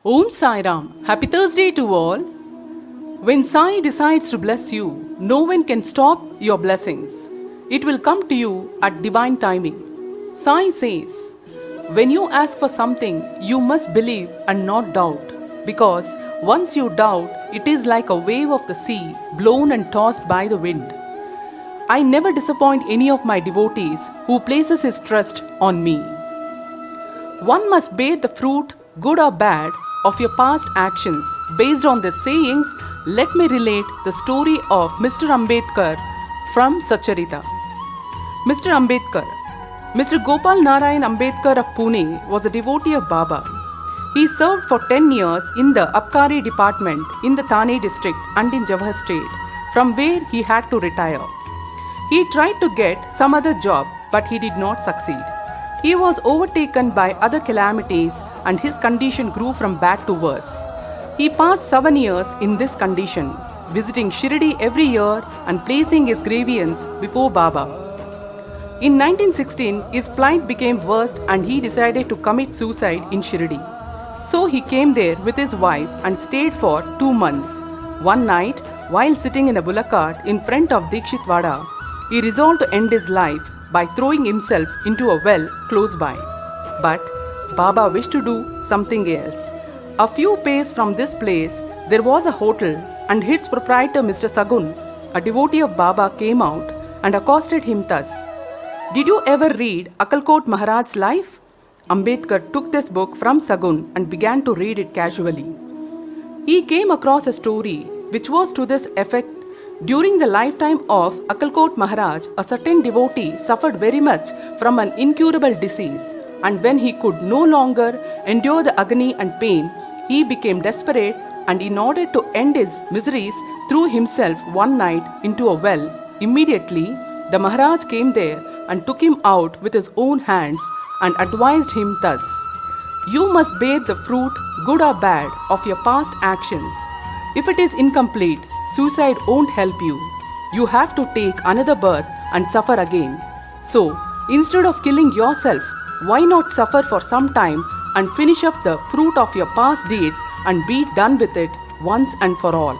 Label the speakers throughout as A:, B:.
A: Om Sai Ram. Happy Thursday to all. When Sai decides to bless you, no one can stop your blessings. It will come to you at divine timing. Sai says, when you ask for something, you must believe and not doubt. Because once you doubt, it is like a wave of the sea blown and tossed by the wind. I never disappoint any of my devotees who places his trust on me. One must bear the fruit, good or bad, of your past actions. Based on the sayings, let me relate the story of Mr. Ambedkar from Sacharita. Mr. Ambedkar. Mr. Gopal Narayan Ambedkar of Pune was a devotee of Baba. He served for 10 years in the Abkari department in the Thane district and in Jawahar state, from where he had to retire. He tried to get some other job, but he did not succeed. He was overtaken by other calamities and his condition grew from bad to worse. He passed 7 years in this condition, visiting Shirdi every year and placing his grievance before Baba. In 1916, his plight became worse and he decided to commit suicide in Shirdi. So he came there with his wife and stayed for 2 months. One night, while sitting in a bullock cart in front of Dikshit Vada, he resolved to end his life by throwing himself into a well close by. But Baba wished to do something else. A few paces from this place, there was a hotel and its proprietor Mr. Sagun, a devotee of Baba, came out and accosted him thus. Did you ever read Akalkot Maharaj's life? Ambedkar took this book from Sagun and began to read it casually. He came across a story which was to this effect. During the lifetime of Akalkot Maharaj, a certain devotee suffered very much from an incurable disease, and when he could no longer endure the agony and pain, he became desperate, and in order to end his miseries, threw himself one night into a well. Immediately, the Maharaj came there and took him out with his own hands and advised him thus, you must bear the fruit, good or bad, of your past actions. If it is incomplete, suicide won't help you. You have to take another birth and suffer again. So, instead of killing yourself, why not suffer for some time and finish up the fruit of your past deeds and be done with it once and for all?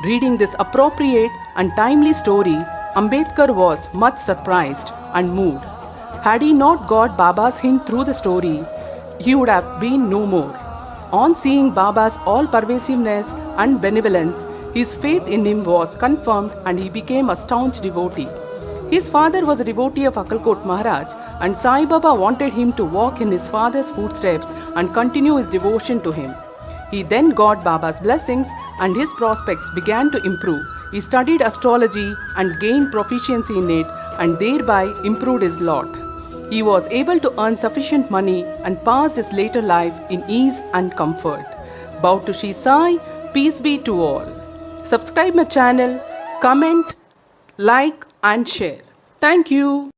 A: Reading this appropriate and timely story, Ambedkar was much surprised and moved. Had he not got Baba's hint through the story, he would have been no more. On seeing Baba's all-pervasiveness and benevolence, his faith in him was confirmed and he became a staunch devotee. His father was a devotee of Akalkot Maharaj and Sai Baba wanted him to walk in his father's footsteps and continue his devotion to him. He then got Baba's blessings and his prospects began to improve. He studied astrology and gained proficiency in it and thereby improved his lot. He was able to earn sufficient money and passed his later life in ease and comfort. Bow to Shri Sai, peace be to all. Subscribe my channel, comment, like and share. Thank you.